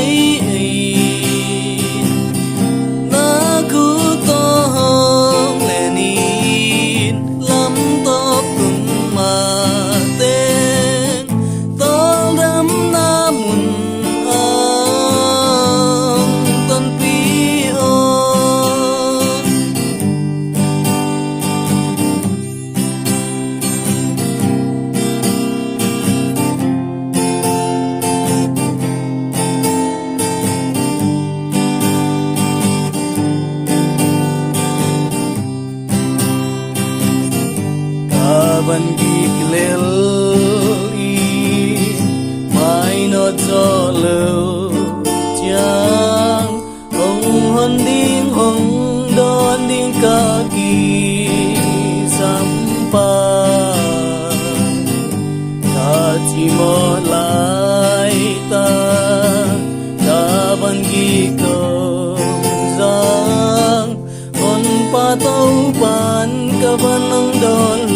ấy na cứ to hơn lệ nín lắm tóc cùng mà tên to đắm na mùn tân pi ôn ban ghi lel i mai nó cho lưu chang hồng hân đinh hồng đón đinh ca kỳ sampa ta chỉ một lại ta ta ban ghi công giang hon pa tau pan ka ban ang don